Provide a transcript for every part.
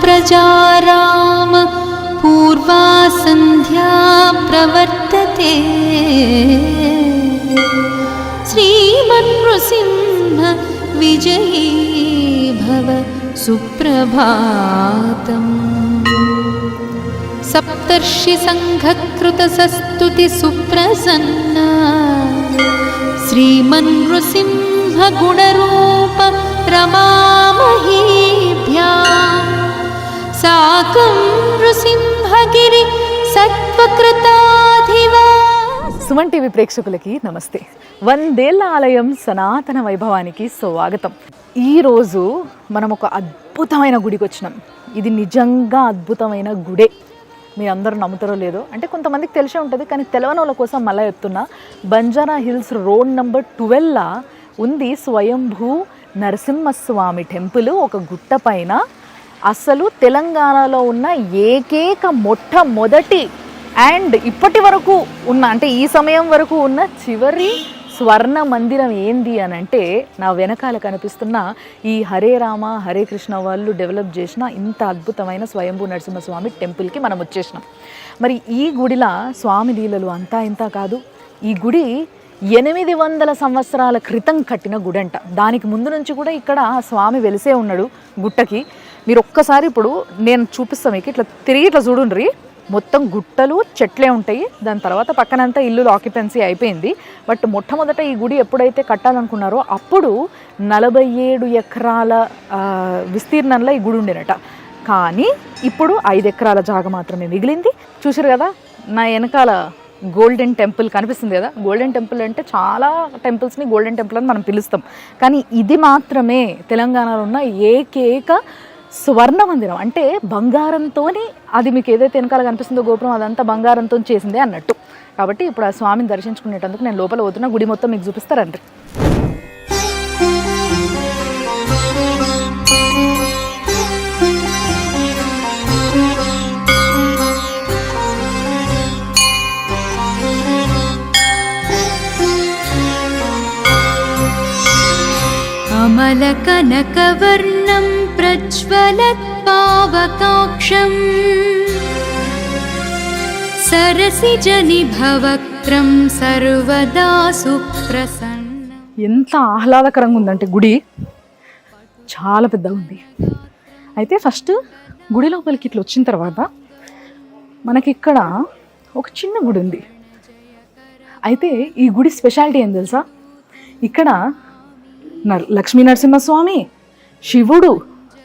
प्रजाराम पूर्वा सन्ध्या प्रवर्तते श्रीमन्नृसिंह विजयी भव सुप्रभातम्। सप्तर्षि संघकृतसस्तुति सुप्रसन्ना श्रीमन्नृसिंह गुणरूप रमामहीभ्याम् साकं नृसिंहगिरि सत्वकृताधिवा। సుమన్ టీవీ ప్రేక్షకులకి నమస్తే. 100 ఏళ్ల ఆలయం సనాతన వైభవానికి స్వాగతం. ఈరోజు మనం ఒక అద్భుతమైన గుడికి వచ్చినాం. ఇది నిజంగా అద్భుతమైన గుడే. మీరు అందరూ నమ్ముతారో లేదో, అంటే కొంతమందికి తెలిసే ఉంటుంది, కానీ తెలవని వాళ్ళ కోసం మళ్ళీ చెప్తున్నా. బంజారా హిల్స్ రోడ్ నెంబర్ 12లా ఉంది స్వయంభూ నరసింహస్వామి టెంపుల్. ఒక గుట్ట పైన అసలు తెలంగాణలో ఉన్న ఏకైక మొట్టమొదటి అండ్ ఇప్పటి వరకు ఉన్న, అంటే ఈ సమయం వరకు ఉన్న చివరి స్వర్ణ మందిరం ఏంది అని అంటే, నా వెనకాల కనిపిస్తున్న ఈ హరే రామ హరే కృష్ణ వాళ్ళు డెవలప్ చేసిన ఇంత అద్భుతమైన స్వయంభూ నరసింహస్వామి టెంపుల్కి మనం వచ్చేసినాం. మరి ఈ గుడిలా స్వామి లీలలు అంతా ఇంత కాదు. ఈ గుడి 800 సంవత్సరాల క్రితం కట్టిన గుడి అంట. దానికి ముందు నుంచి కూడా ఇక్కడ స్వామి వెలిసే ఉన్నాడు గుట్టకి. మీరు ఒక్కసారి ఇప్పుడు నేను చూపిస్తాను మీకు, ఇట్లా తిరిగి ఇట్లా చూడుండ్రి. మొత్తం గుట్టలు చెట్లే ఉంటాయి. దాని తర్వాత పక్కనంతా ఇల్లు ఆక్యుపెన్సీ అయిపోయింది. బట్ మొట్టమొదట ఈ గుడి ఎప్పుడైతే కట్టాలనుకున్నారో అప్పుడు 47 ఎకరాల విస్తీర్ణంలో ఈ గుడి ఉండేనట. కానీ ఇప్పుడు 5 ఎకరాల జాగ మాత్రమే మిగిలింది. చూసారు కదా నా వెనకాల గోల్డెన్ టెంపుల్ కనిపిస్తుంది కదా. గోల్డెన్ టెంపుల్ అంటే చాలా టెంపుల్స్ని గోల్డెన్ టెంపుల్ అని మనం పిలుస్తాం, కానీ ఇది మాత్రమే తెలంగాణలో ఉన్న ఏకైక స్వర్ణ మందిరం. అంటే బంగారంతో, అది మీకు ఏదైతే వెనకాల కనిపిస్తుందో గోపురం అదంతా బంగారంతో చేసిందే అన్నట్టు. కాబట్టి ఇప్పుడు ఆ స్వామిని దర్శించుకునేటందుకు నేను లోపల పోతున్నా. గుడి మొత్తం మీకు చూపిస్తారండి. अमलकनकवर्णं प्रज्वलत्पावकाक्षं सरसिजनिभवक्त्रं सर्वदा सुप्रसन्नं. ఎంత ఆహ్లాదకరంగా ఉందంటే గుడి, చాలా పెద్దగా ఉంది. అయితే ఫస్ట్ గుడి లోపలికి ఇట్లా వచ్చిన తర్వాత మనకి ఇక్కడ ఒక చిన్న గుడి ఉంది. అయితే ఈ గుడి స్పెషాలిటీ ఏం తెలుసా? ఇక్కడ లక్ష్మీ నరసింహస్వామి, శివుడు,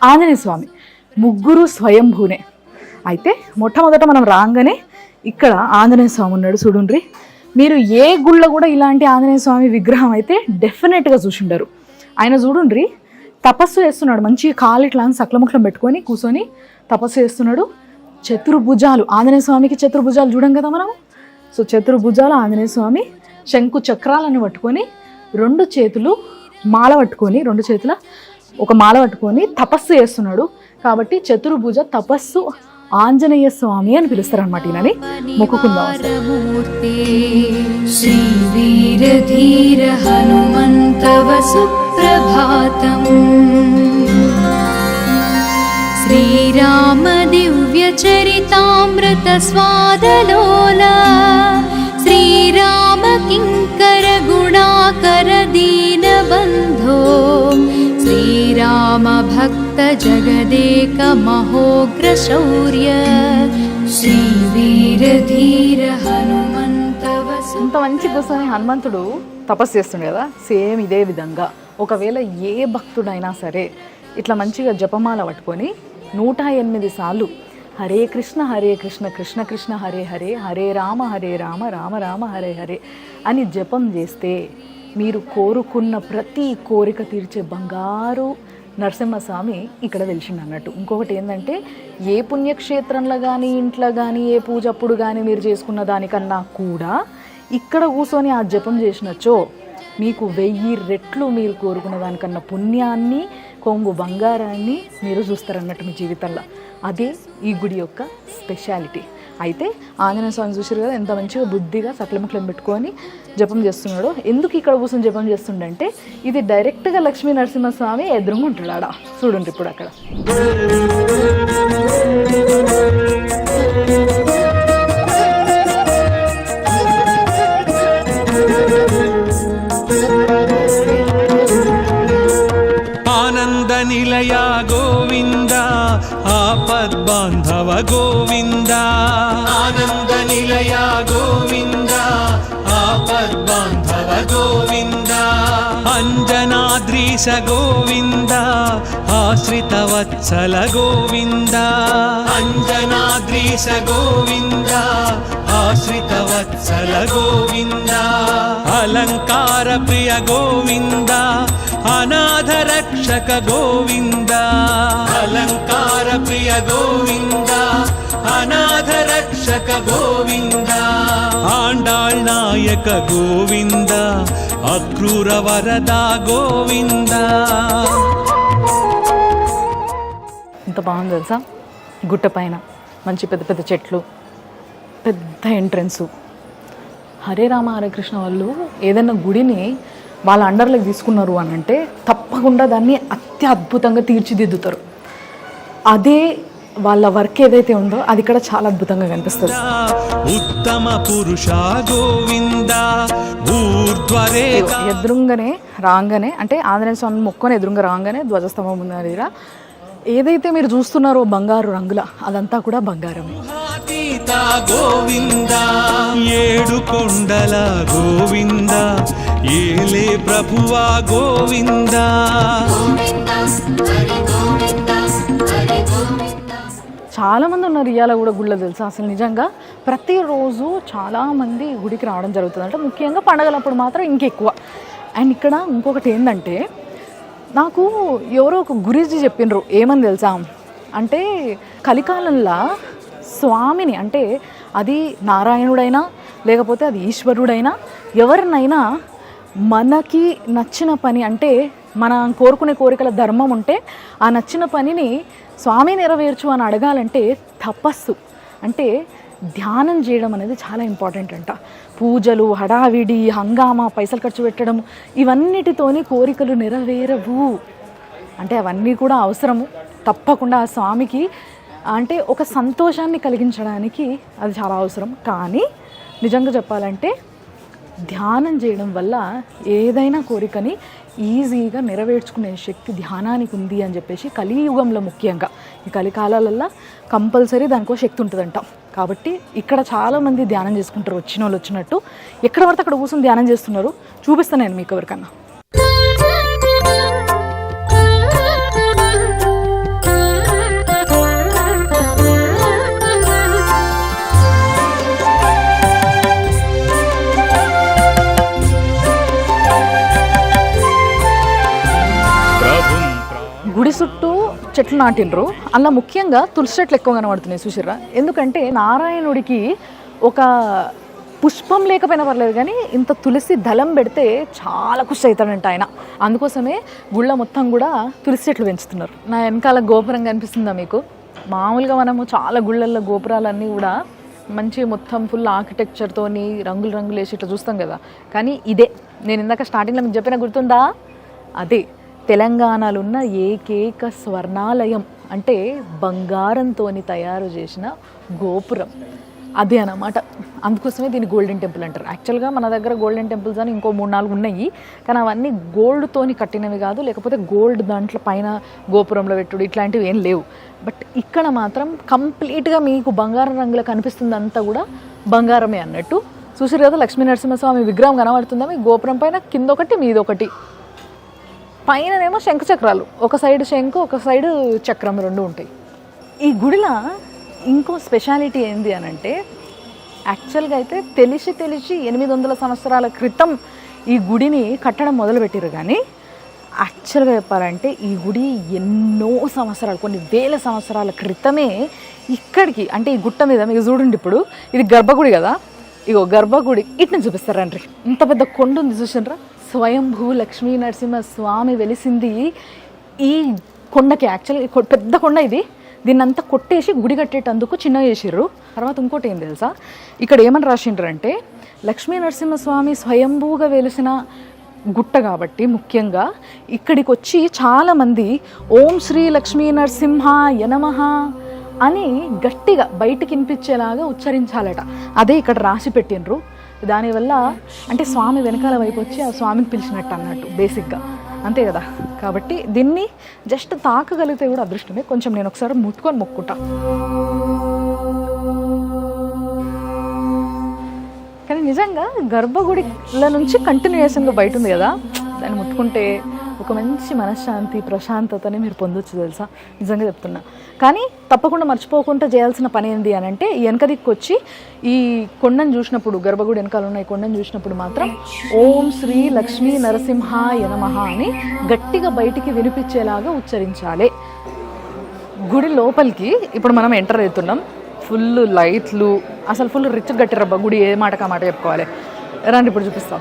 ఆంజనేయ స్వామి ముగ్గురు స్వయంభూనే. అయితే మొట్టమొదట మనం రాగానే ఇక్కడ ఆంజనేయ స్వామి ఉన్నాడు చూడుండ్రి. మీరు ఏ గుళ్ళో కూడా ఇలాంటి ఆంజనేయ స్వామి విగ్రహం అయితే డెఫినెట్గా చూసిండరు. ఆయన చూడుండ్రి తపస్సు చేస్తున్నాడు. మంచి కాలు ఇట్లా సక్లముఖం పెట్టుకొని కూర్చొని తపస్సు చేస్తున్నాడు. చతుర్భుజాలు ఆంజనేయ స్వామికి చతుర్భుజాలు చూడం కదా మనం. సో చతుర్భుజాలు ఆంజనేయ స్వామి శంకు చక్రాలను పట్టుకొని 2 చేతులు మాల పట్టుకొని, 2 చేతుల ఒక మాల పట్టుకొని తపస్సు చేస్తున్నాడు. కాబట్టి చతుర్భుజ తపస్సు ఆంజనేయ స్వామి అని పిలుస్తారు అనమాట. ఈయనని మొక్కుకుందాం. శ్రీ వీరధీర హనుమంతవ సుప్రభాతం. శ్రీరామ దివ్య చరితామృత స్వాదలోలా శ్రీరామ కింకర గుణాకర దీనబంధో శ్రీరామ భక్త జగదేక మహోగ్ర శౌర్య శ్రీ వీరధీర హనుమంతవ. ఇంత మంచి కూర్చొని హనుమంతుడు తపస్సు చేస్తుండే కదా. సేమ్ ఇదే విధంగా ఒకవేళ ఏ భక్తుడైనా సరే ఇట్లా మంచిగా జపమాల పట్టుకొని 108 సార్లు హరే కృష్ణ కృష్ణ కృష్ణ హరే హరే, హరే రామ రామ రామ హరే హరే అని జపం చేస్తే మీరు కోరుకున్న ప్రతి కోరిక తీర్చే బంగారు నరసింహస్వామి ఇక్కడ వెలిసిండు అన్నట్టు. ఇంకొకటి ఏంటంటే, ఏ పుణ్యక్షేత్రంలో కానీ ఇంట్లో కానీ ఏ పూజ అప్పుడు కానీ మీరు చేసుకున్న దానికన్నా కూడా ఇక్కడ కూర్చొని ఆ జపం చేసినచ్చో మీకు 1000 రెట్లు మీరు కోరుకున్న దానికన్నా పుణ్యాన్ని, కొంగు బంగారాన్ని మీరు చూస్తారన్నట్టు మీ జీవితంలో. అదే ఈ గుడి యొక్క స్పెషాలిటీ. అయితే ఆంజనేయ స్వామి చూసారు కదా ఎంత మంచిగా బుద్ధిగా సకలముఖలం పెట్టుకొని జపం చేస్తున్నాడో. ఎందుకు ఇక్కడ కూర్చొని జపం చేస్తుండంటే, ఇది డైరెక్ట్గా లక్ష్మీ నరసింహస్వామి ఎదురుగా ఉంటాడు ఆడ. చూడండి ఇప్పుడు అక్కడ ఆనంద నిలయ గోవింద ఆపద్బాంధవ గోవింద ఆనంద నిలయ గోవింద ఆపద్బాంధవ గోవింద అంజనాద్రీశ గోవింద ఆశ్రిత వత్సల గోవింద అంజనాద్రీశ గోవింద ఆశ్రిత వత్సల గోవింద అలంకార ప్రియ గోవింద అనాథ రక్షక గోవింద అలంకార ప్రియ గోవింద అనాథ రక్షక గోవింద ఆండాళ్ నాయక గోవింద అక్రూర వరద గోవింద. ఇంత బాగుంది తెలుసా, గుట్ట పైన మంచి పెద్ద పెద్ద చెట్లు, పెద్ద ఎంట్రన్సు. హరే రామ హరే కృష్ణ వాళ్ళు ఏదైనా గుడిని వాళ్ళ అండర్లోకి తీసుకున్నారు అని అంటే తప్పకుండా దాన్ని అత్యద్భుతంగా తీర్చిదిద్దుతారు. అదే వాళ్ళ వర్క్ ఏదైతే ఉందో అది ఇక్కడ చాలా అద్భుతంగా కనిపిస్తుంది. ఉత్తమ పురుష గోవింద ఎదురుంగానే రాగానే అంటే ఆంజనేయ స్వామి మొక్కని ఎదురుంగా రాగానే ధ్వజస్తంభం ఉంది దగ్గర ఏదైతే మీరు చూస్తున్నారో బంగారు రంగుల అదంతా కూడా బంగారమే. గోవింద ఏడు కొండల గోవింద ఏలే ప్రభువా గోవింద. చాలామంది ఉన్నారు ఇవాళ కూడా గుళ్ళో తెలుసా. అసలు నిజంగా ప్రతిరోజు చాలామంది గుడికి రావడం జరుగుతుంది. అంటే ముఖ్యంగా పండగలప్పుడు మాత్రం ఇంకెక్కువ. అండ్ ఇక్కడ ఇంకొకటి ఏంటంటే నాకు ఎవరో ఒక గురూజీ చెప్పినరు ఏమని తెలుసా అంటే కలికాలంలో స్వామిని అంటే అది నారాయణుడైనా లేకపోతే అది ఈశ్వరుడైనా ఎవరినైనా మనకి నచ్చిన పని అంటే మనం కోరుకునే కోరికల ధర్మం ఉంటే ఆ నచ్చిన పనిని స్వామి నెరవేర్చు అని అడగాలంటే తపస్సు అంటే ధ్యానం చేయడం అనేది చాలా ఇంపార్టెంట్ అంట. పూజలు హడావిడి హంగామా పైసలు ఖర్చు పెట్టడం ఇవన్నిటితోని కోరికలు నెరవేరవు. అంటే అవన్నీ కూడా అవసరము. తప్పకుండా ఆ స్వామికి అంటే ఒక సంతోషాన్ని కలిగించడానికి అది చాలా అవసరం. కానీ నిజంగా చెప్పాలంటే ధ్యానం చేయడం వల్ల ఏదైనా కోరికని ఈజీగా నెరవేర్చుకునే శక్తి ధ్యానానికి ఉంది అని చెప్పేసి కలియుగంలో ముఖ్యంగా ఈ కలికాలలో కంపల్సరీ దానికో శక్తి ఉంటుందంట. కాబట్టి ఇక్కడ చాలామంది ధ్యానం చేసుకుంటారు. వచ్చిన వాళ్ళు వచ్చినట్టు ఎక్కడ పడితే అక్కడ కూర్చొని ధ్యానం చేస్తున్నారు. చూపిస్తాను నేను మీకు ఎవరికన్నా. గుడి చుట్టూ చెట్లు నాటిండ్రు. అలా ముఖ్యంగా తులసి చెట్లు ఎక్కువ కనబడుతున్నాయి చూసిర్రా. ఎందుకంటే నారాయణుడికి ఒక పుష్పం లేకపోయినా పర్లేదు కానీ ఇంత తులసి దళం పెడితే చాలా ఖుషి అవుతాడంట ఆయన. అందుకోసమే గుళ్ళ మొత్తం కూడా తులసి చెట్లు పెంచుతున్నారు. నా వెనకాల గోపురం కనిపిస్తుందా మీకు? మామూలుగా మనము చాలా గుళ్ళల్లో గోపురాలన్నీ కూడా మంచి మొత్తం ఫుల్ ఆర్కిటెక్చర్తోని రంగులు రంగులు వేసి ఇట్లా చూస్తాం కదా. కానీ ఇదే నేను ఇందాక స్టార్టింగ్లో మీకు చెప్పిన గుర్తుందా, అదే తెలంగాణలో ఉన్న ఏకైక స్వర్ణాలయం అంటే బంగారంతో తయారు చేసిన గోపురం అదే అన్నమాట. అందుకోసమే దీన్ని గోల్డెన్ టెంపుల్ అంటారు. యాక్చువల్గా మన దగ్గర గోల్డెన్ టెంపుల్స్ అని ఇంకో 3-4 ఉన్నాయి. కానీ అవన్నీ గోల్డ్తోని కట్టినవి కాదు, లేకపోతే గోల్డ్ దాంట్లో పైన గోపురంలో పెట్టుడు ఇట్లాంటివి ఏం లేవు. బట్ ఇక్కడ మాత్రం కంప్లీట్గా మీకు బంగారం రంగులో కనిపిస్తుంది. అంతా కూడా బంగారమే అన్నట్టు. చూసారు కదా లక్ష్మీ నరసింహస్వామి విగ్రహం కనబడుతుందా మీ గోపురం పైన? కింద ఒకటి మీదొకటి. పైననేమో శంఖ చక్రాలు, ఒక సైడ్ శంఖు ఒక సైడ్ చక్రం రెండు ఉంటాయి. ఈ గుడిలో ఇంకో స్పెషాలిటీ ఏంది అని అంటే యాక్చువల్గా అయితే తెలిసి 800 సంవత్సరాల క్రితం ఈ గుడిని కట్టడం మొదలుపెట్టారు. కానీ యాక్చువల్గా చెప్పాలంటే ఈ గుడి ఎన్నో సంవత్సరాలు కొన్ని వేల సంవత్సరాల క్రితమే ఇక్కడికి అంటే ఈ గుట్ట మీద మీకు చూడండి. ఇప్పుడు ఇది గర్భగుడి కదా, ఇగో గర్భగుడి ఇట్ని చూపిస్తారండి. ఇంత పెద్ద కొండ ఉంది చూసినరా. స్వయంభూ లక్ష్మీ నరసింహ స్వామి వెలిసింది ఈ కొండకి. యాక్చువల్గా పెద్ద కొండ ఇది. దీన్ని అంతా కొట్టేసి గుడి కట్టేటందుకు చిన్నగా చేసిర్రు. తర్వాత ఇంకోటి ఏం తెలుసా, ఇక్కడ ఏమని రాసిండ్రంటే లక్ష్మీ నరసింహస్వామి స్వయంభూగా వెలిసిన గుట్ట కాబట్టి ముఖ్యంగా ఇక్కడికి వచ్చి చాలామంది ఓం శ్రీ లక్ష్మీ నరసింహాయ నమః అని గట్టిగా బయటికి వినిపించేలాగా ఉచ్చరించాలట. అదే ఇక్కడ రాసి పెట్టినరు. దానివల్ల అంటే స్వామి వెనకాల వైపు వచ్చి ఆ స్వామిని పిలిచినట్టు అన్నట్టు బేసిక్గా, అంతే కదా. కాబట్టి దీన్ని జస్ట్ తాకగలిగితే కూడా అదృష్టమే. కొంచెం నేను ఒకసారి ముట్టుకొని మొక్కుంటా. కానీ నిజంగా గర్భగుడిల నుంచి కంటిన్యూయేషన్గా బయట ఉంది కదా, దాన్ని ముట్టుకుంటే ఒక మంచి మనశ్శాంతి ప్రశాంతతని మీరు పొందొచ్చు తెలుసా, నిజంగా చెప్తున్నా. కానీ తప్పకుండా మర్చిపోకుండా చేయాల్సిన పని ఏంటి అని అంటే, ఈ వెనక దిక్కు వచ్చి ఈ కొండను చూసినప్పుడు, గర్భగుడి వెనకాల ఉన్న ఈ కొండను చూసినప్పుడు మాత్రం ఓం శ్రీ లక్ష్మీ నరసింహాయ నమః అని గట్టిగా బయటికి వినిపించేలాగా ఉచ్చరించాలి. గుడి లోపలికి ఇప్పుడు మనం ఎంటర్ అవుతున్నాం. ఫుల్ లైట్లు, అసలు ఫుల్ రిచ్ గట్టిరబ్బా గుడి, ఏ మాట కా మాట చెప్పుకోవాలి. రండి ఇప్పుడు చూపిస్తాం.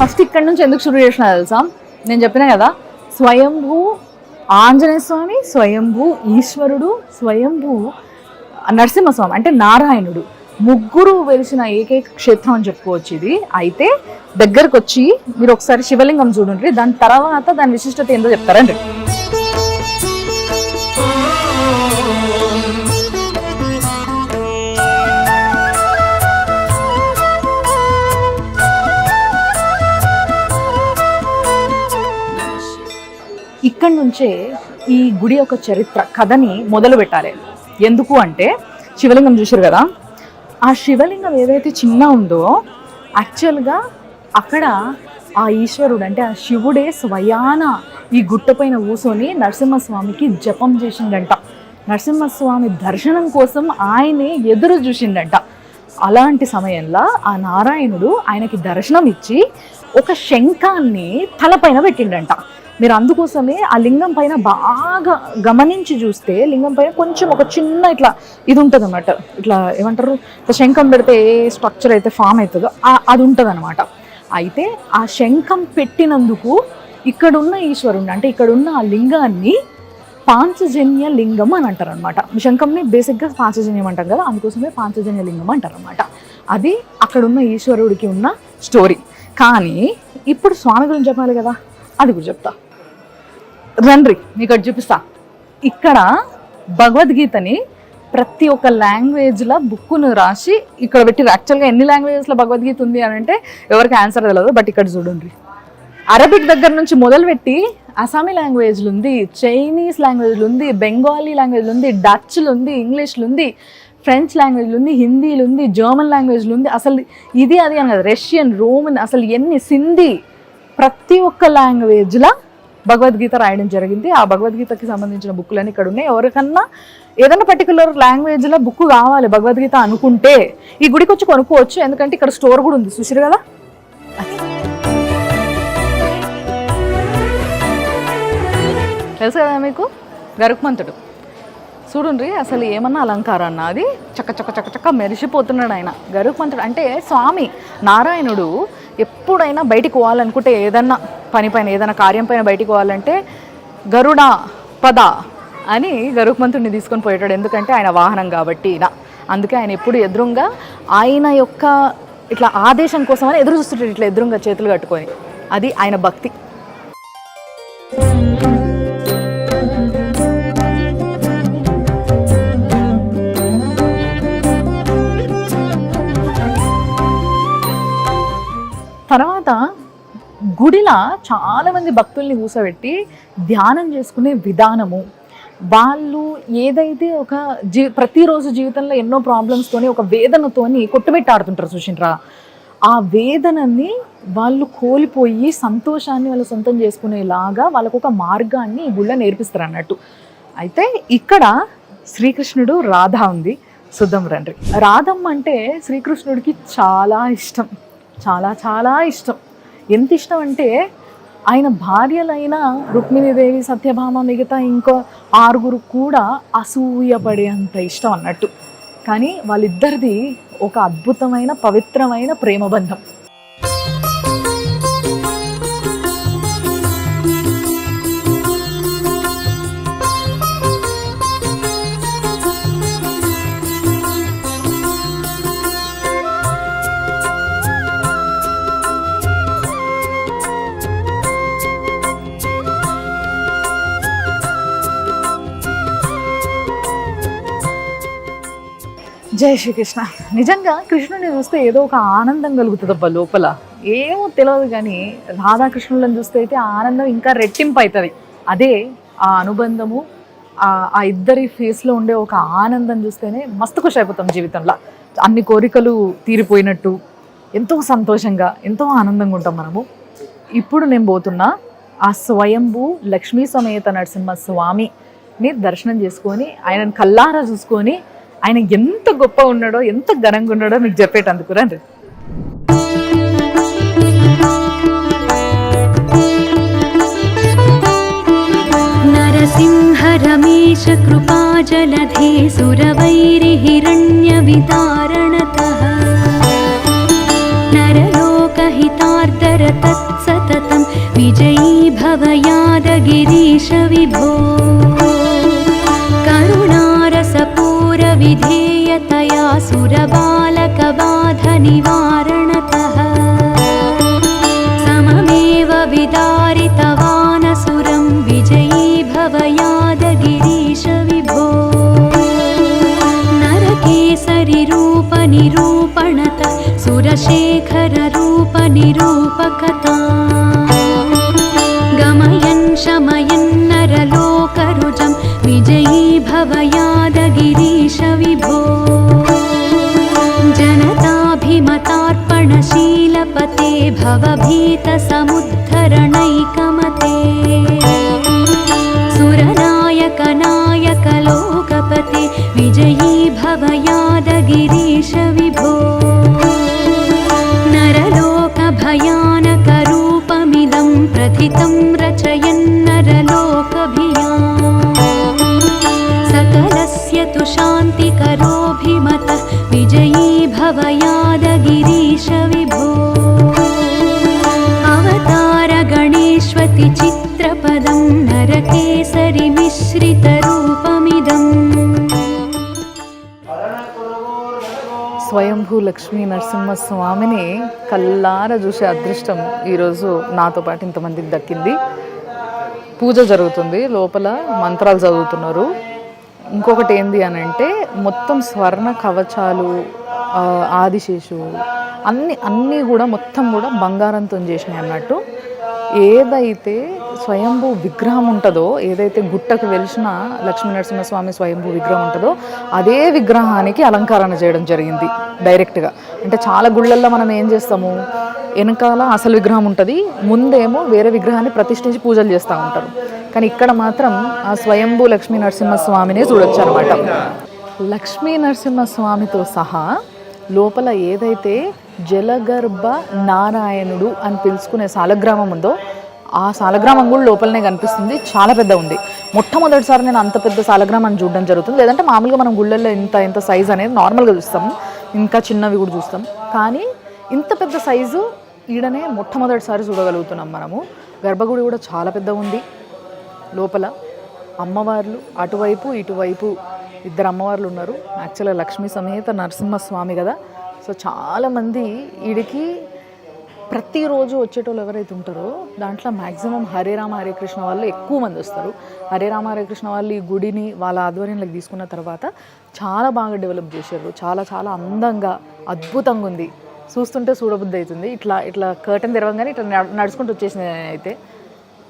ఫస్ట్ ఇక్కడ నుంచి ఎందుకు షురు చేసినా తెలుసా, నేను చెప్పినా కదా, స్వయంభూ ఆంజనేయ స్వామి, స్వయంభూ ఈశ్వరుడు, స్వయంభూ నరసింహస్వామి అంటే నారాయణుడు, ముగ్గురు వెలిసిన ఏకైక క్షేత్రం అని చెప్పుకోవచ్చు ఇది. అయితే దగ్గరకు వచ్చి మీరు ఒకసారి శివలింగం చూడండి, దాని తర్వాత దాని విశిష్టత ఏందో చెప్తారండి. ఇక్కడి నుంచే ఈ గుడి యొక్క చరిత్ర కథని మొదలు పెట్టాలి. ఎందుకు అంటే, శివలింగం చూసారు కదా, ఆ శివలింగం ఏదైతే చిన్న ఉందో యాక్చువల్గా అక్కడ ఆ ఈశ్వరుడు అంటే ఆ శివుడే స్వయాన ఈ గుట్టపైన కూర్చొని నరసింహస్వామికి జపం చేసిండంట. నరసింహస్వామి దర్శనం కోసం ఆయనే ఎదురు చూసిండంట. అలాంటి సమయంలో ఆ నారాయణుడు ఆయనకి దర్శనం ఇచ్చి ఒక శంఖాన్ని తలపైన పెట్టిండంట. మీరు అందుకోసమే ఆ లింగం పైన బాగా గమనించి చూస్తే లింగం పైన కొంచెం ఒక చిన్న ఇట్లా ఇది ఉంటుంది అన్నమాట. ఇట్లా ఏమంటారు, శంఖం పెడితే ఏ స్ట్రక్చర్ అయితే ఫామ్ అవుతుందో అది ఉంటుంది అనమాట. అయితే ఆ శంఖం పెట్టినందుకు ఇక్కడున్న ఈశ్వరుణ్ణి అంటే ఇక్కడున్న ఆ లింగాన్ని పాంచజన్య లింగం అని అంటారు అనమాట. శంఖంని బేసిక్గా పాంచజన్యం అంటాం కదా, అందుకోసమే పాంచజన్య లింగం అంటారు అనమాట. అది అక్కడున్న ఈశ్వరుడికి ఉన్న స్టోరీ. కానీ ఇప్పుడు స్వామి గురించి చెప్పాలి కదా, అది కూడా చెప్తా రండి, మీకు అది చూపిస్తా. ఇక్కడ భగవద్గీతని ప్రతి ఒక్క లాంగ్వేజ్లో బుక్కును రాసి ఇక్కడ పెట్టి, యాక్చువల్గా ఎన్ని లాంగ్వేజెస్లో భగవద్గీత ఉంది అని అంటే ఎవరికి ఆన్సర్ తెలియదు. బట్ ఇక్కడ చూడండి, అరబిక్ దగ్గర నుంచి మొదలుపెట్టి అసామీ లాంగ్వేజ్లు ఉంది, చైనీస్ లాంగ్వేజ్లు ఉంది, బెంగాలీ లాంగ్వేజ్లు ఉంది, డచ్లు ఉంది, ఇంగ్లీష్లు ఉంది, ఫ్రెంచ్ లాంగ్వేజ్లు ఉంది, హిందీలు ఉంది, జర్మన్ లాంగ్వేజ్లు ఉంది, అసలు ఇది అది అని కదా, రష్యన్, రోమన్, అసలు ఎన్ని, సింధీ, ప్రతి ఒక్క లాంగ్వేజ్లో భగవద్గీత రాయడం జరిగింది. ఆ భగవద్గీతకి సంబంధించిన బుక్కులన్నీ ఇక్కడ ఉన్నాయి. ఎవరికన్నా ఏదైనా పర్టికులర్ లాంగ్వేజ్లో బుక్ కావాలి భగవద్గీత అనుకుంటే ఈ గుడికి వచ్చి కొనుక్కోవచ్చు. ఎందుకంటే ఇక్కడ స్టోర్ కూడా ఉంది, చూసారు కదా. తెలుసు కదా మీకు, గరుక్మంతుడు చూడండి, అసలు ఏమన్నా అలంకారాన్న, అది చక్క చక్క చక్క చక్క మెరిసిపోతున్నాడు ఆయన. గరుక్మంతుడు అంటే స్వామి నారాయణుడు ఎప్పుడైనా బయటికి పోవాలనుకుంటే, ఏదన్నా పని పైన ఏదైనా కార్యం పైన బయటికి పోవాలంటే గరుడ పద అని గరుక్మంతుడిని తీసుకొని పోయేటాడు. ఎందుకంటే ఆయన వాహనం కాబట్టి. అందుకే ఆయన ఎప్పుడు ఎదురుగా ఆయన యొక్క ఇట్లా ఆదేశం కోసమని ఎదురు చూస్తుంటాడు, ఇట్లా ఎదురుగా చేతులు కట్టుకొని. అది ఆయన భక్తి. తర్వాత గుడిలో చాలామంది భక్తుల్ని కూర్చోబెట్టి ధ్యానం చేసుకునే విధానము, వాళ్ళు ఏదైతే ఒక ప్రతిరోజు జీవితంలో ఎన్నో ప్రాబ్లమ్స్తోని ఒక వేదనతోని కొట్టుబెట్టి ఆడుతుంటారు చూసిండ్రా, ఆ వేదనని వాళ్ళు కోల్పోయి సంతోషాన్ని వాళ్ళు సొంతం చేసుకునేలాగా వాళ్ళకు ఒక మార్గాన్ని ఈ గుళ్ళ నేర్పిస్తారు అన్నట్టు. అయితే ఇక్కడ శ్రీకృష్ణుడు, రాధ ఉంది. చూద్దాం రండి. రాధమ్మ అంటే శ్రీకృష్ణుడికి చాలా ఇష్టం, చాలా చాలా ఇష్టం. ఎంత ఇష్టం అంటే ఆయన భార్యలైన రుక్మిణీదేవి, సత్యభామ, మిగతా ఇంకో 6 కూడా అసూయపడే అంత ఇష్టం అన్నట్టు. కానీ వాళ్ళిద్దరిది ఒక అద్భుతమైన పవిత్రమైన ప్రేమబంధం. జై శ్రీకృష్ణ. నిజంగా కృష్ణుని చూస్తే ఏదో ఒక ఆనందం కలుగుతుందబ్బా లోపల. ఏమో తెలియదు కానీ రాధాకృష్ణులను చూస్తే అయితే ఆ ఆనందం ఇంకా రెట్టింపు అవుతుంది. అదే ఆ అనుబంధము, ఆ ఇద్దరి ఫేస్లో ఉండే ఒక ఆనందం చూస్తేనే మస్తు ఖుషి అయిపోతాం జీవితంలో. అన్ని కోరికలు తీరిపోయినట్టు ఎంతో సంతోషంగా, ఎంతో ఆనందంగా ఉంటాం మనము. ఇప్పుడు నేను పోతున్నా ఆ స్వయంభూ లక్ష్మీ సమేత నరసింహ స్వామిని దర్శనం చేసుకొని ఆయనను కల్లారా చూసుకొని ఆయన ఎంత గొప్ప ఉన్నాడో, ఎంత ఘనంగా ఉన్నాడో మీకు చెప్పేటందుకు రండి. నరసింహ రమేశ కృపా జలధే సురవైరి హిరణ్య వితారణతః నరలోక హితార్దర తత్సతతం విజయీ భవ యాదగిరీశ విభో కరుణారసపూర విధేయతయా సురబాలక బాధ నివారణతః సమమేవ విదారితవానసురం విజయీ భవ యాదగిరీశ విభో నరకేసరి రూప నిరూపణత సురశేఖర రూప నిరూపకతా గమయన్ శమయన్ నరలోకరుజం విజయీ భవ యాదగిరీశ విభో జనతాభిమతార్పణశీలపతే భవభీత సముద్ధరణైకమతే సురనాయక నాయక లోకపతే విజయీ భవ యాదగిరీశ విభో నరలోక భయానక రూపమిదం ప్రథితం రచయన్నరలోకభియాం సకలస్య తు శాంతికరోభిమతః విజయీ భవ యాదగిరీశ విభో అవతార గణేశ్వతి చిత్రపదం నరకేసరి మిశ్రిత రూపమిదం. స్వయంభూ లక్ష్మీ నరసింహ స్వామిని కల్లారా చూసే అదృష్టం ఈరోజు నాతో పాటు ఇంతమందికి దక్కింది. పూజ జరుగుతుంది, లోపల మంత్రాలు చదువుతున్నారు. ఇంకొకటి ఏంది అని అంటే మొత్తం స్వర్ణ కవచాలు, ఆదిశేషు అన్నీ కూడా మొత్తం కూడా బంగారంతో చేసినాయి అన్నట్టు. ఏదైతే స్వయంభూ విగ్రహం ఉంటుందో, ఏదైతే గుట్టకు వెలిసిన లక్ష్మీ నరసింహస్వామి స్వయంభూ విగ్రహం ఉంటుందో అదే విగ్రహానికి అలంకరణ చేయడం జరిగింది డైరెక్ట్గా. అంటే చాలా గుళ్ళల్లో మనం ఏం చేస్తాము, వెనకాల అసలు విగ్రహం ఉంటుంది, ముందేమో వేరే విగ్రహాన్ని ప్రతిష్ఠించి పూజలు చేస్తూ ఉంటారు. కానీ ఇక్కడ మాత్రం ఆ స్వయంభూ లక్ష్మీ నరసింహస్వామినే చూడొచ్చు అనమాట. లక్ష్మీ నరసింహస్వామితో సహా లోపల ఏదైతే జలగర్భ నారాయణుడు అని పిలుచుకునే సాలగ్రామం ఉందో ఆ సాలగ్రామం కూడా లోపలనే కనిపిస్తుంది. చాలా పెద్ద ఉంది. మొట్టమొదటిసారి నేను అంత పెద్ద సాలగ్రామాన్ని చూడడం జరుగుతుంది. లేదంటే మామూలుగా మనం గుళ్ళల్లో ఇంత సైజు అనేది నార్మల్గా చూస్తాము, ఇంకా చిన్నవి కూడా చూస్తాం. కానీ ఇంత పెద్ద సైజు ఈడనే మొట్టమొదటిసారి చూడగలుగుతున్నాం మనము. గర్భగుడి కూడా చాలా పెద్ద ఉంది. లోపల అమ్మవార్లు అటువైపు ఇటువైపు ఇద్దరు అమ్మవార్లు ఉన్నారు. యాక్చువల్గా లక్ష్మీ సమేత నరసింహస్వామి కదా. సో చాలామంది వీడికి ప్రతిరోజు వచ్చేటోళ్ళు ఎవరైతే ఉంటారో దాంట్లో మ్యాక్సిమం హరే రామ హరే కృష్ణ వాళ్ళు ఎక్కువ మంది వస్తారు. హరే రామ హరే కృష్ణ వాళ్ళు ఈ గుడిని వాళ్ళ ఆధ్వర్యంలోకి తీసుకున్న తర్వాత చాలా బాగా డెవలప్ చేశారు. చాలా చాలా అందంగా అద్భుతంగా ఉంది. చూస్తుంటే చూడబుద్ధి అవుతుంది. ఇట్లా కర్టెన్ తెరవగానే ఇట్లా నడుచుకుంటూ వచ్చేసింది అయితే.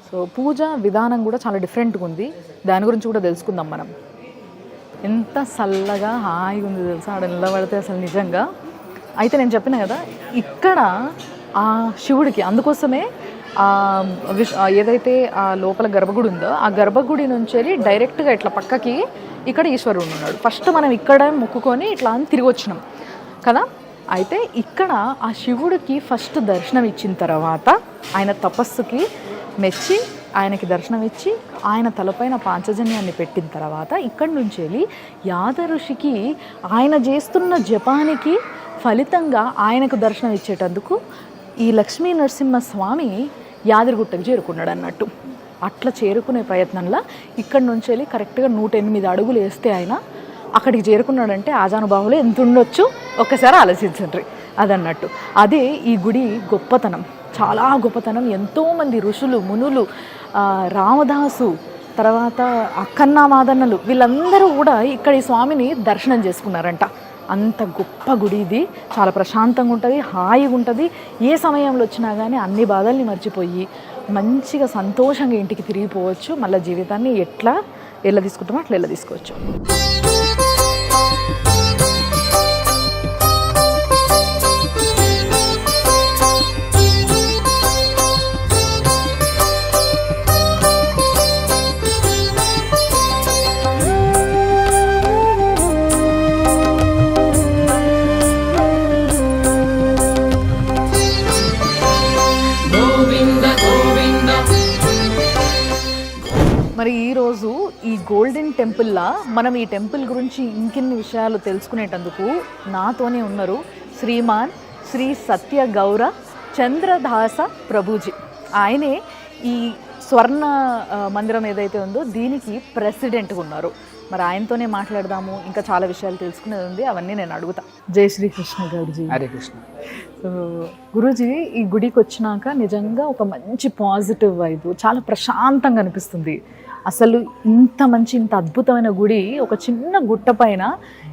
సో పూజ విధానం కూడా చాలా డిఫరెంట్గా ఉంది. దాని గురించి కూడా తెలుసుకుందాం మనం. ఎంత చల్లగా హాయిగా ఉంది తెలుసా ఆడ నిలబడితే అసలు నిజంగా. అయితే నేను చెప్పిన కదా ఇక్కడ ఆ శివుడికి అందుకోసమే ఏదైతే ఆ లోపల గర్భగుడి ఉందో ఆ గర్భగుడి నుంచి డైరెక్ట్గా ఇట్లా పక్కకి ఇక్కడ ఈశ్వరుడు ఉన్నాడు. ఫస్ట్ మనం ఇక్కడ మొక్కుకొని ఇట్లా అని తిరిగి వచ్చినాం కదా. అయితే ఇక్కడ ఆ శివుడికి ఫస్ట్ దర్శనం ఇచ్చిన తర్వాత ఆయన తపస్సుకి మెచ్చి ఆయనకి దర్శనం ఇచ్చి ఆయన తలపైన పాంచజన్యాన్ని పెట్టిన తర్వాత ఇక్కడి నుంచి వెళ్ళి యాద ఋషికి ఆయన చేస్తున్న జపానికి ఫలితంగా ఆయనకు దర్శనం ఇచ్చేటందుకు ఈ లక్ష్మీ నరసింహస్వామి యాదగిరిగుట్టకు చేరుకున్నాడు అన్నట్టు. అట్లా చేరుకునే ప్రయత్నంలో ఇక్కడి నుంచి వెళ్ళి కరెక్ట్గా 108 అడుగులు వేస్తే ఆయన అక్కడికి చేరుకున్నాడంటే ఆజానుబాహులు ఎంత ఉండొచ్చు ఒక్కసారి ఆలోచించండి అదన్నట్టు. అదే ఈ గుడి గొప్పతనం, చాలా గొప్పతనం. ఎంతోమంది ఋషులు మునులు, రామదాసు, తర్వాత అక్కన్న మాదన్నలు వీళ్ళందరూ కూడా ఇక్కడ ఈ స్వామిని దర్శనం చేసుకున్నారంట. అంత గొప్ప గుడి ఇది. చాలా ప్రశాంతంగా ఉంటుంది, హాయిగా ఉంటుంది. ఏ సమయంలో వచ్చినా కానీ అన్ని బాధల్ని మర్చిపోయి మంచిగా సంతోషంగా ఇంటికి తిరిగిపోవచ్చు. మళ్ళీ జీవితాన్ని ఎట్లా ఎలా తీసుకుంటామో అట్లా ఎలా తీసుకోవచ్చు. మరి ఈరోజు ఈ గోల్డెన్ టెంపుల్లా మనం ఈ టెంపుల్ గురించి ఇంకెన్ని విషయాలు తెలుసుకునేటందుకు నాతోనే ఉన్నారు శ్రీమాన్ శ్రీ సత్య గౌర చంద్రదాస ప్రభుజీ. ఆయనే ఈ స్వర్ణ మందిరం ఏదైతే ఉందో దీనికి ప్రెసిడెంట్గా ఉన్నారు. మరి ఆయనతోనే మాట్లాడదాము, ఇంకా చాలా విషయాలు తెలుసుకునేది ఉంది, అవన్నీ నేను అడుగుతా. జై శ్రీకృష్ణ గౌరజీ. హరే కృష్ణ. సో గురూజీ, ఈ గుడికి వచ్చినాక నిజంగా ఒక మంచి పాజిటివ్ వైబ్, చాలా ప్రశాంతంగా అనిపిస్తుంది. అసలు ఇంత అద్భుతమైన గుడి ఒక చిన్న గుట్ట పైన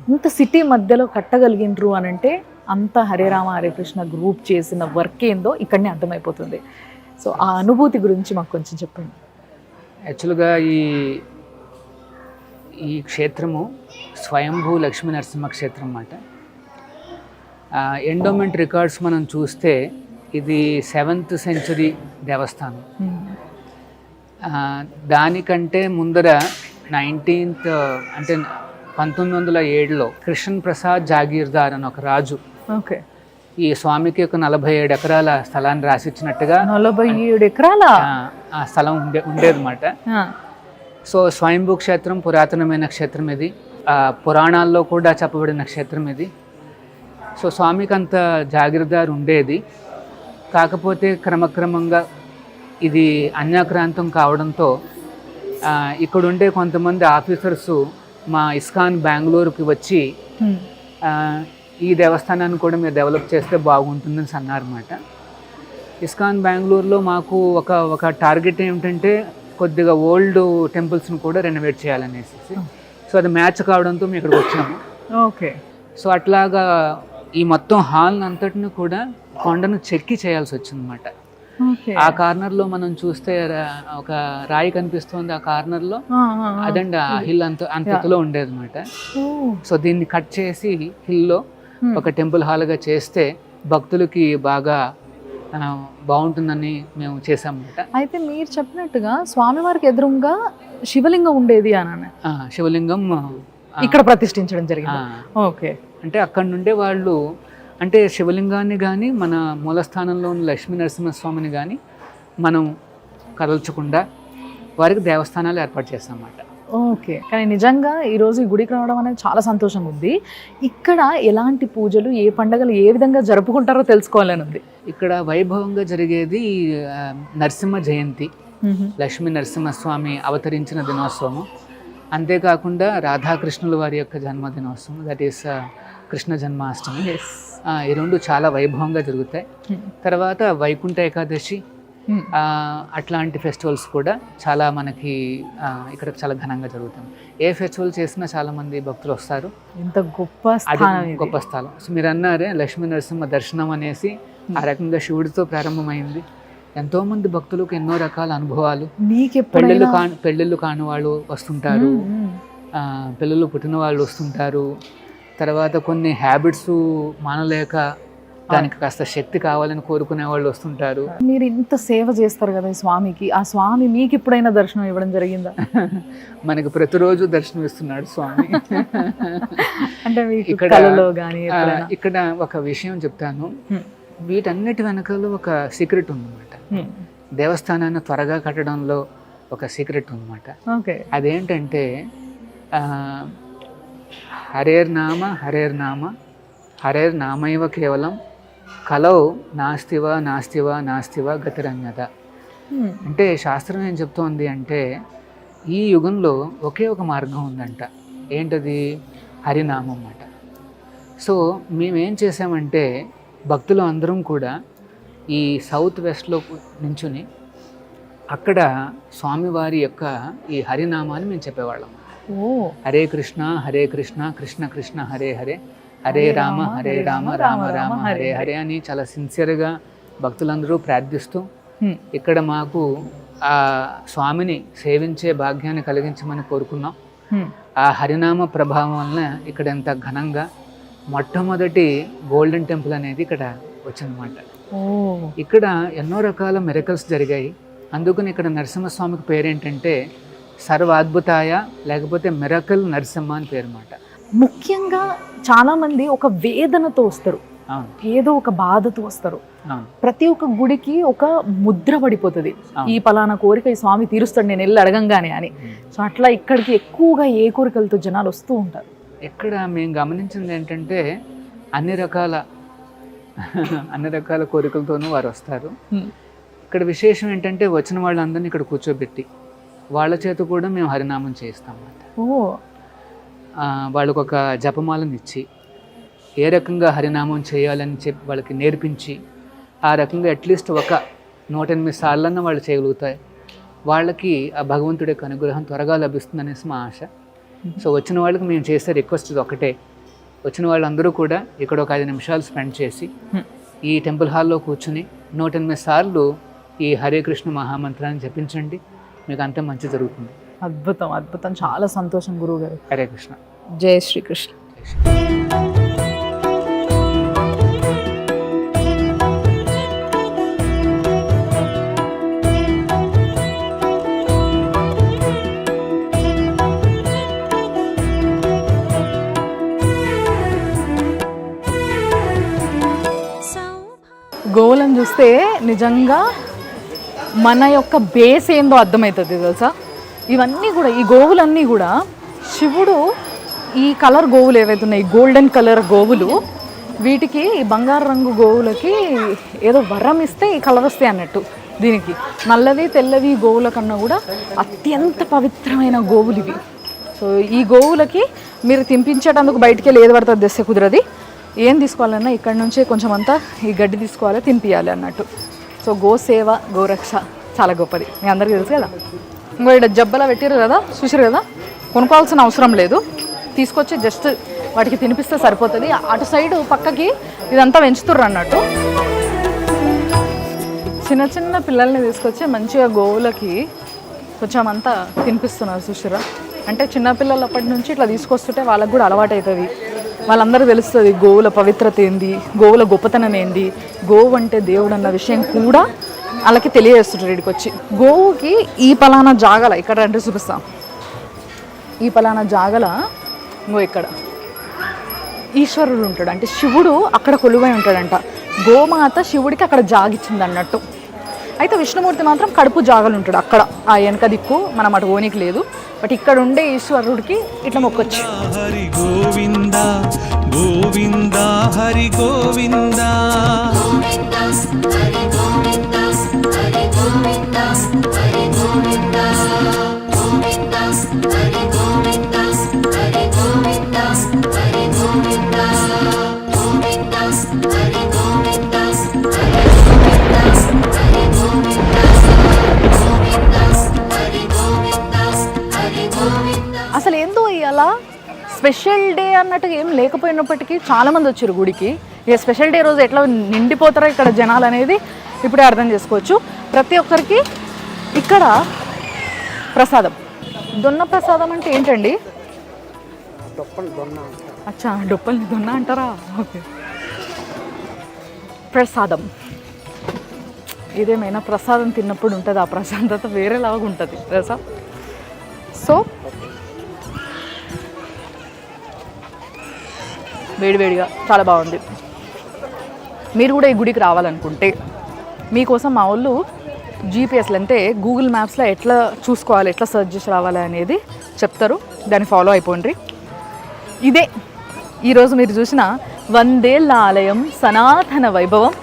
ఇంత సిటీ మధ్యలో కట్టగలిగినరు అని అంటే అంత హరే రామ హరే కృష్ణ గ్రూప్ చేసిన వర్క్ ఏందో ఇక్కడనే అర్థమైపోతుంది. సో ఆ అనుభూతి గురించి మాకు కొంచెం చెప్పండి. యాక్చువల్గా ఈ క్షేత్రము స్వయంభూ లక్ష్మీ నరసింహ క్షేత్రం అన్నమాట. ఎండోమెంట్ రికార్డ్స్ మనం చూస్తే ఇది 7th సెంచరీ దేవస్థానం. దానికంటే ముందర 19th అంటే 1907లో కృష్ణ ప్రసాద్ జాగీర్దార్ అని ఒక రాజు ఓకే ఈ స్వామికి ఒక 47 ఎకరాల స్థలాన్ని రాసిచ్చినట్టుగా 47 ఎకరాల ఆ స్థలం ఉండేదన్నమాట. సో స్వయంభూ క్షేత్రం పురాతనమైన క్షేత్రం ఇది. పురాణాల్లో కూడా చెప్పబడిన క్షేత్రం ఇది. సో స్వామికి అంత జాగీర్దార్ ఉండేది. కాకపోతే క్రమక్రమంగా ఇది అన్యాక్రాంతం కావడంతో ఇక్కడ ఉండే కొంతమంది ఆఫీసర్సు మా ఇస్కాన్ బెంగళూరుకి వచ్చి ఈ దేవస్థానాన్ని కూడా మీరు డెవలప్ చేస్తే బాగుంటుందని అన్నారన్నమాట. ఇస్కాన్ బెంగళూరులో మాకు ఒక టార్గెట్ ఏమిటంటే కొద్దిగా ఓల్డ్ టెంపుల్స్ని కూడా రెనోవేట్ చేయాలనేసి. సో అది మ్యాచ్ కావడంతో మేము ఇక్కడికి వచ్చాము. ఓకే. సో అట్లాగా ఈ మొత్తం హాల్ అంతటిని కూడా కొండను చెక్కి చేయాల్సి వచ్చిందన్నమాట. ఆ కార్నర్లో మనం చూస్తే ఒక రాయి కనిపిస్తుంది. ఆ కార్నర్లో అదండి ఆ హిల్ అంతలో ఉండేది అనమాట. సో దీన్ని కట్ చేసి హిల్లో ఒక టెంపుల్ హాల్గా చేస్తే భక్తులకి బాగా బాగుంటుందని మేము చేసామన్నమాట. అయితే మీరు చెప్పినట్టుగా స్వామివారికి ఎదురుగా శివలింగం ఉండేది అని. శివలింగం ఇక్కడ ప్రతిష్ఠించడం జరిగింది. ఓకే. అంటే అక్కడ నుండే వాళ్ళు అంటే శివలింగాన్ని కానీ మన మూలస్థానంలో ఉన్న లక్ష్మీ నరసింహస్వామిని కానీ మనం కదల్చకుండా వారికి దేవస్థానాలు ఏర్పాటు చేస్తామన్నమాట. ఓకే. కానీ నిజంగా ఈరోజు ఈ గుడికి రావడం అనేది చాలా సంతోషంగా ఉంది. ఇక్కడ ఎలాంటి పూజలు, ఏ పండుగలు ఏ విధంగా జరుపుకుంటారో తెలుసుకోవాలని ఉంది. ఇక్కడ వైభవంగా జరిగేది నరసింహ జయంతి, లక్ష్మీ నరసింహస్వామి అవతరించిన దినోత్సవము. అంతేకాకుండా రాధాకృష్ణుల వారి యొక్క జన్మదినోత్సవం, దట్ ఈస్ కృష్ణ జన్మాష్టమి. ఈ రెండు చాలా వైభవంగా జరుగుతాయి. తర్వాత వైకుంఠ ఏకాదశి అట్లాంటి ఫెస్టివల్స్ కూడా చాలా మనకి ఇక్కడ చాలా ఘనంగా జరుగుతుంది. ఏ ఫెస్టివల్ చేసినా చాలా మంది భక్తులు వస్తారు. ఇంత గొప్ప స్థలం. సో మీరు అన్నారే లక్ష్మీ నరసింహ దర్శనం అనేసి ఆ రకంగా శివుడితో ప్రారంభమైంది. ఎంతో మంది భక్తులకు ఎన్నో రకాల అనుభవాలు. పెళ్ళిళ్ళు కాని వాళ్ళు వస్తుంటారు, పిల్లలు పుట్టిన వాళ్ళు వస్తుంటారు. తర్వాత కొన్ని హ్యాబిట్స్ మానలేక దానికి కాస్త శక్తి కావాలని కోరుకునే వాళ్ళు వస్తుంటారు. మీరు ఇంత సేవ చేస్తారు కదా ఈ స్వామికి, ఆ స్వామి మీకు ఎప్పుడైనా దర్శనం ఇవ్వడం జరిగిందా? మనకి ప్రతిరోజు దర్శనం ఇస్తున్నాడు స్వామి. అంటే ఇక్కడ ఒక విషయం చెప్తాను. వీటన్నిటి వెనకాల ఒక సీక్రెట్ ఉందన్నమాట. దేవస్థానాన్ని త్వరగా కట్టడంలో ఒక సీక్రెట్ ఉందన్నమాట. అదేంటంటే హరేర్నామ హరేర్నామ హరేర్నామైవ కేవలం కలౌ నాస్తివా నాస్తివా నాస్తివా గతిరన్యత. అంటే శాస్త్రం ఏం చెప్తోంది అంటే ఈ యుగంలో ఒకే ఒక మార్గం ఉందంట. ఏంటది? హరినామం అన్నమాట. సో మేమేం చేసామంటే భక్తులు అందరం కూడా ఈ సౌత్ వెస్ట్లో నించుని అక్కడ స్వామివారి యొక్క ఈ హరినామాన్ని మేము చెప్పేవాళ్ళం. హరే కృష్ణ కృష్ణ కృష్ణ హరే హరే, హరే రామ రామ రామ హరే హరే అని చాలా సిన్సియర్గా భక్తులందరూ ప్రార్థిస్తూ ఇక్కడ మాకు ఆ స్వామిని సేవించే భాగ్యాన్ని కలిగించమని కోరుకున్నాం. ఆ హరినామ ప్రభావం వలన ఇక్కడ ఎంత ఘనంగా మొట్టమొదటి గోల్డెన్ టెంపుల్ అనేది ఇక్కడ వచ్చిందన్నమాట. ఇక్కడ ఎన్నో రకాల మిరకల్స్ జరిగాయి. అందుకని ఇక్కడ నరసింహస్వామికి పేరేంటంటే సర్వాద్భుతాయ, లేకపోతే మిరకల్ నరసింహ అని పేరు అన్నమాట. ముఖ్యంగా చాలా మంది ఒక వేదనతో వస్తారు, ఏదో ఒక బాధతో వస్తారు. ప్రతి ఒక్క గుడికి ఒక ముద్ర పడిపోతుంది, ఈ పలానా కోరిక ఈ స్వామి తీరుస్తాడు నేను వెళ్ళి అడగంగానే అని. సో అట్లా ఇక్కడికి ఎక్కువగా ఏ కోరికలతో జనాలు వస్తూ ఉంటారు. ఇక్కడ మేము గమనించింది ఏంటంటే అన్ని రకాల కోరికలతోనూ వారు వస్తారు. ఇక్కడ విశేషం ఏంటంటే వచ్చిన వాళ్ళందరినీ ఇక్కడ కూర్చోబెట్టి వాళ్ళ చేత కూడా మేము హరినామం చేయిస్తాం అన్నమాట. వాళ్ళకు ఒక జపమాలను ఇచ్చి ఏ రకంగా హరినామం చేయాలని చెప్పి వాళ్ళకి నేర్పించి ఆ రకంగా అట్లీస్ట్ ఒక 108 సార్లన్నా వాళ్ళు చేయగలుగుతాయి. వాళ్ళకి ఆ భగవంతుడి యొక్క అనుగ్రహం త్వరగా లభిస్తుంది అనేసి మా ఆశ. సో వచ్చిన వాళ్ళకి మేము చేసే రిక్వెస్ట్ ఒకటే, వచ్చిన వాళ్ళందరూ కూడా ఇక్కడ ఒక 5 నిమిషాలు స్పెండ్ చేసి ఈ టెంపుల్ హాల్లో కూర్చుని 108 సార్లు ఈ హరే కృష్ణ మహామంత్రాన్ని జపించండి, మీకు అంతా మంచి జరుగుతుంది. అద్భుతం అద్భుతం, చాలా సంతోషం గురువు గారు. హరే కృష్ణ. జై శ్రీకృష్ణ. గోవులను చూస్తే నిజంగా మన యొక్క బేస్ ఏందో అర్థమవుతుంది తెలుసా. ఇవన్నీ కూడా ఈ గోవులన్నీ కూడా శివుడు ఈ కలర్ గోవులు ఏవైతే ఉన్నాయి, గోల్డెన్ కలర్ గోవులు, వీటికి ఈ బంగారు రంగు గోవులకి ఏదో వరం ఇస్తే ఈ కలర్ వస్తాయి అన్నట్టు. దీనికి నల్లవి తెల్లవి గోవుల కన్నా కూడా అత్యంత పవిత్రమైన గోవులు ఇవి. సో ఈ గోవులకి మీరు తినిపించేటందుకు బయటికి వెళ్ళి ఏది పడుతుంది తెస్తే కుదరది. ఏం తీసుకోవాలన్నా ఇక్కడ నుంచే కొంచెం అంతా ఈ గడ్డి తీసుకోవాలి, తినిపించాలి అన్నట్టు. సో గోసేవ గోరక్ష చాలా గొప్పది, మీ అందరికీ తెలుసు కదా. ఇంకో ఇక్కడ జబ్బలా పెట్టారు కదా, చూసారు కదా, కొనుక్కోవాల్సిన అవసరం లేదు, తీసుకొచ్చి జస్ట్ వాటికి తినిపిస్తే సరిపోతుంది. అటు సైడు పక్కకి ఇదంతా పెంచుతుర్రు అన్నట్టు. చిన్న చిన్న పిల్లల్ని తీసుకొచ్చి మంచిగా గోవులకి కొంచెం అంతా తినిపిస్తున్నారు చూసారా. అంటే చిన్నపిల్లలు అప్పటి నుంచి ఇట్లా తీసుకొస్తుంటే వాళ్ళకు కూడా అలవాటు అవుతుంది, వాళ్ళందరూ తెలుస్తుంది గోవుల పవిత్రత ఏంది, గోవుల గొప్పతనం ఏంది, గోవు అంటే దేవుడు అన్న విషయం కూడా వాళ్ళకి తెలియజేస్తుంటారు. ఇక్కడికి వచ్చి గోవుకి ఈ పలానా జాగల ఇక్కడ అంటే చూపిస్తాం, ఈ పలానా జాగల ఇంకో ఇక్కడ ఈశ్వరుడు ఉంటాడు, అంటే శివుడు అక్కడ కొలువై ఉంటాడంట. గోమాత శివుడికి అక్కడ జాగిచ్చింది అన్నట్టు. అయితే విష్ణుమూర్తి మాత్రం కడుపు జాగలు ఉంటాడు అక్కడ, ఆ వెనక దిక్కు మనం అటు ఓనికి లేదు. బట్ ఇక్కడ ఉండే ఈశ్వరుడికి ఇట్లా మొక్కొచ్చు. హరి గోవింద గోవింద హరి గోవింద అసలు ఏందో ఇవాళ స్పెషల్ డే అన్నట్టుగా ఏం లేకపోయినప్పటికీ చాలామంది వచ్చారు గుడికి. ఇక స్పెషల్ డే రోజు ఎట్లా నిండిపోతారో ఇక్కడ జనాలు అనేది ఇప్పుడే అర్థం చేసుకోవచ్చు. ప్రతి ఒక్కరికి ఇక్కడ ప్రసాదం, దొన్న ప్రసాదం అంటే ఏంటండి? అచ్చా, డొప్పల్ని దొన్న అంటారా? ఓకే, ప్రసాదం. ఇదేమైనా ప్రసాదం తిన్నప్పుడు ఉంటుంది, ఆ ప్రశాంతత వేరేలాగా ఉంటుంది తెలుసా. సో వేడివేడిగా చాలా బాగుంది. మీరు కూడా ఈ గుడికి రావాలనుకుంటే మీకోసం మా వాళ్ళు జీపీఎస్లో అంటే గూగుల్ మ్యాప్స్లో ఎట్లా చూసుకోవాలి, ఎట్లా సెర్చ్ చేసి రావాలి అనేది చెప్తారు, దాన్ని ఫాలో అయిపోండి. ఇదే ఈరోజు మీరు చూసిన 100 ఏళ్ల ఆలయం సనాతన వైభవం